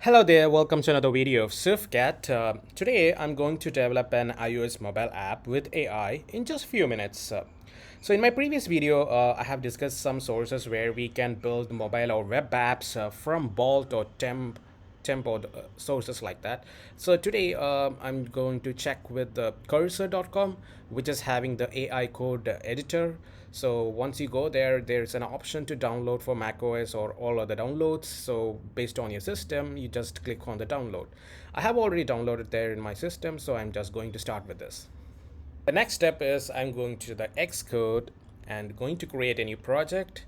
Hello there, welcome to another video of SwiftCat. Today I'm going to develop an iOS mobile app with AI in just a few minutes. So in my previous video, I have discussed some sources where we can build mobile or web apps from Bolt or Temp or sources like that. So today I'm going to check with the cursor.com, which is having the AI code editor. So once you go there, there's an option to download for macOS or all other downloads. So based on your system, you just click on the download. I have already downloaded there in my system, so I'm just going to start with this. The next step is I'm going to the Xcode and going to create a new project.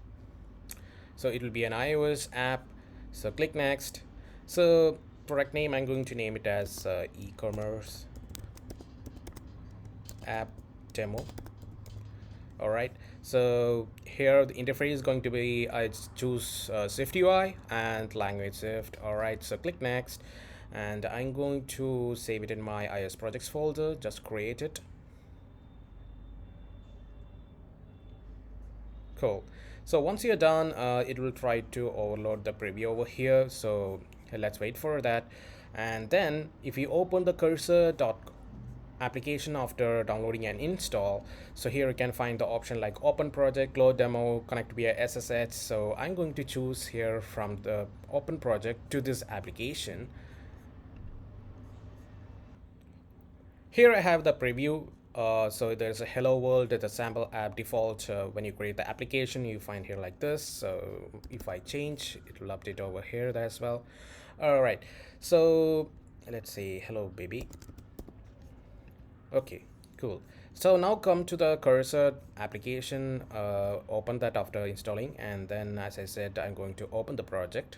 So it will be an iOS app. So click next. So product name, I'm going to name it as e-commerce app demo. All right, so here the interface is going to be I choose Swift UI and language Swift. All right, so click next, and I'm going to save it in my iOS projects folder. Just create it. Cool. So once you're done, it will try to overload the preview over here. So let's wait for that. And then if you open the cursor dot application after downloading and install, so here you can find the option like open project, load demo, connect via SSH. So I'm going to choose here from the open project to this application. Here I have the preview. So there's a hello world, the sample app default. When you create the application, you find here like this. So if I change, it will update over here as well. All right, so let's say hello baby. Okay, cool. So now come to the cursor application, open that after installing, and then as I said, I'm going to open the project,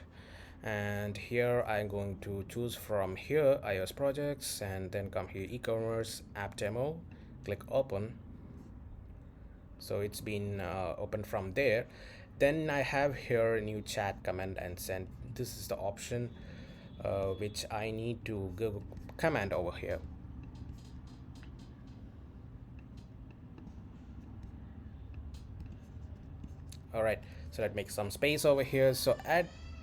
and here I'm going to choose from here iOS projects, and then come here e-commerce app demo, click open. So it's been opened from there. Then I have here a new chat command and send. This is the option which I need to give command over here. All right, so let's make some space over here. So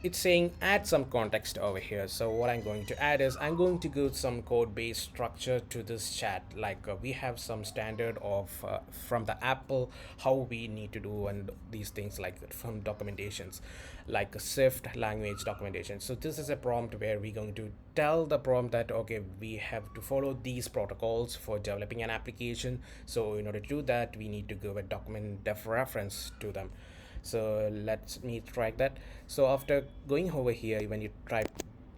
it's saying add some context over here. So what I'm going to add is I'm going to give some code based structure to this chat, like we have some standard of from the Apple how we need to do and these things, like from documentations like a Swift language documentation. So this is a prompt where we're going to tell the prompt that okay, we have to follow these protocols for developing an application. So in order to do that, we need to give a document def reference to them. So let me try that. So after going over here, when you type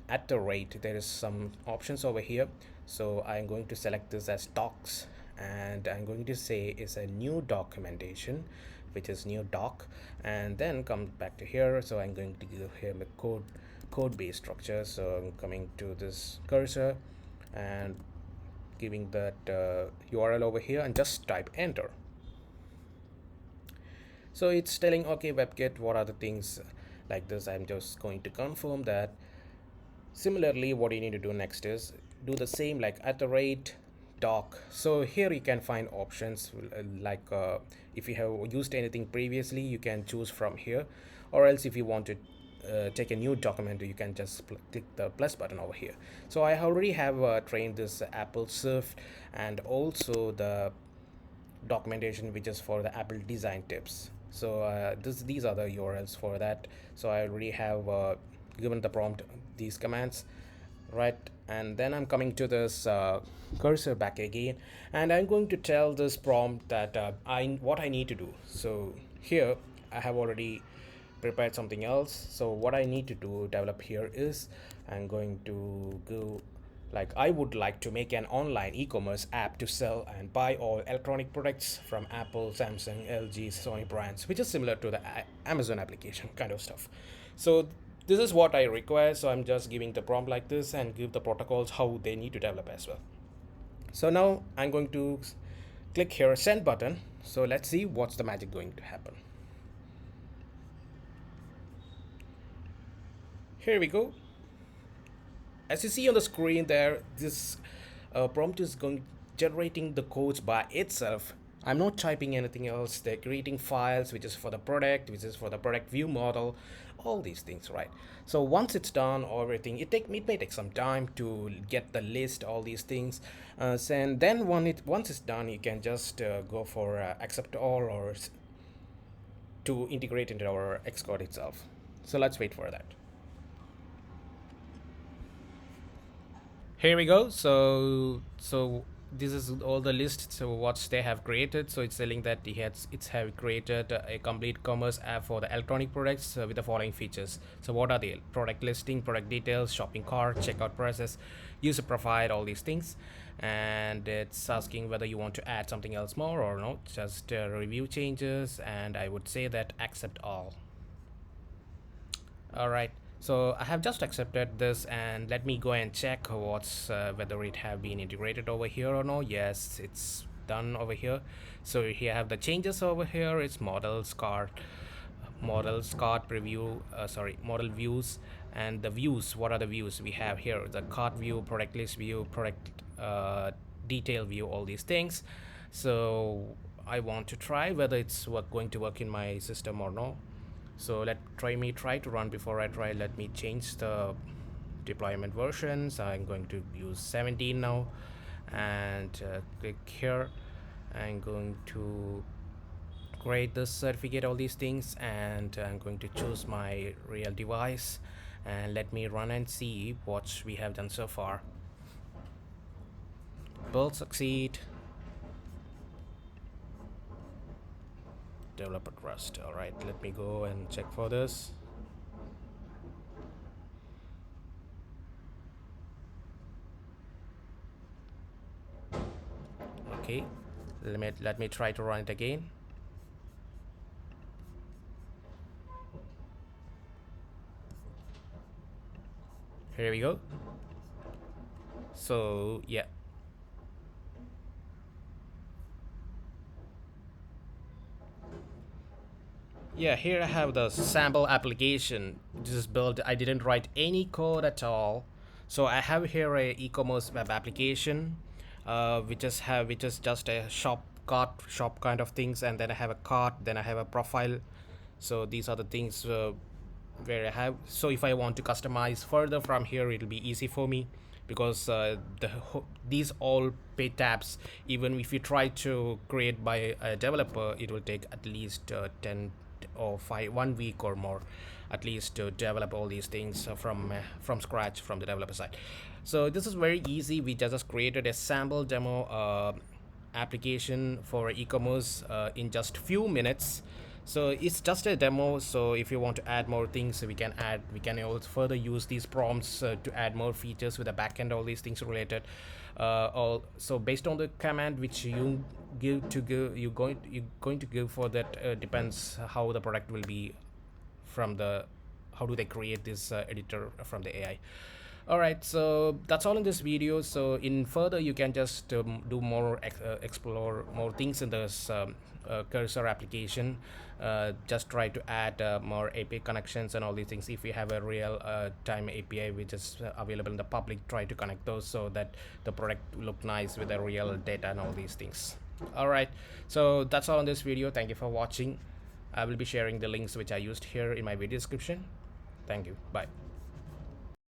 at the rate, there is some options over here. So I'm going to select this as docs, and I'm going to say is a new documentation, which is new doc, and then come back to here. So I'm going to give here the code based structure. So I'm coming to this cursor and giving that URL over here and just type enter. So it's telling okay WebKit, what are the things like this. I'm just going to confirm that. Similarly, what you need to do next is do the same like at the rate doc. So here you can find options like if you have used anything previously, you can choose from here, or else if you want to take a new document, you can just click the plus button over here. So I already have trained this Apple Swift and also the documentation which is for the Apple design tips. So these are the URLs for that. So I already have given the prompt these commands, right? And then I'm coming to this cursor back again, and I'm going to tell this prompt that what I need to do. So here I have already prepared something else. So what I need to do develop here is I'm going to go like I would like to make an online e-commerce app to sell and buy all electronic products from Apple, Samsung, LG, Sony brands, which is similar to the Amazon application kind of stuff. So this is what I require. So I'm just giving the prompt like this and give the protocols how they need to develop as well. So now I'm going to click here send button. So let's see what's the magic going to happen. Here we go. As you see on the screen there, this prompt is going generating the codes by itself. I'm not typing anything else. They're creating files which is for the product, which is for the product view model. all these things, right? So once it's done, everything, it may take some time to get the list, all these things, and then once it's done, you can just go for accept all, or to integrate into our Xcode itself. So let's wait for that. Here we go. So this is all the list. So what they have created. So it's telling that it's have created a complete commerce app for the electronic products with the following features. So what are they? Product listing, product details, shopping cart, checkout process, user profile, all these things. And it's asking whether you want to add something else more or not. Just review changes, and I would say that accept all. All right, so I have just accepted this, and let me go and check what's whether it have been integrated over here or no. Yes, it's done over here. So here I have the changes over here. It's models cart preview, sorry, model views, and the views. What are the views we have here? The cart view, product list view, product detail view, all these things. So I want to try whether it's going to work in my system or no. So try to run. Before I try, let me change the deployment versions. I'm going to use 17 now, and click here. I'm going to create this certificate, all these things, and I'm going to choose my real device, and let me run and see what we have done so far. Build succeed. Developer trust. All right, let me go and check for this. Okay, let me try to run it again. Here we go. So yeah, here I have the sample application. This is built. I didn't write any code at all. So I have here a e-commerce web application, which is just a shop kind of things, and then I have a cart, then I have a profile. So these are the things where I have. So if I want to customize further from here, it'll be easy for me, because these all paid tabs, even if you try to create by a developer, it will take at least 10 or 1 week or more at least to develop all these things from scratch from the developer side. So this is very easy. We just created a sample demo application for e-commerce in just few minutes. So it's just a demo. So if you want to add more things, we can also further use these prompts to add more features with the backend, all these things related. So based on the command which you you're going to give for that, depends how the product will be from the how do they create this editor from the AI. All right, so that's all in this video. So in further, you can just do more explore more things in this cursor application. Just try to add more API connections and all these things. If you have a real time API which is available in the public, try to connect those so that the product look nice with the real data and all these things. All right, so that's all in this video. Thank you for watching. I will be sharing the links which I used here in my video description. Thank you. Bye.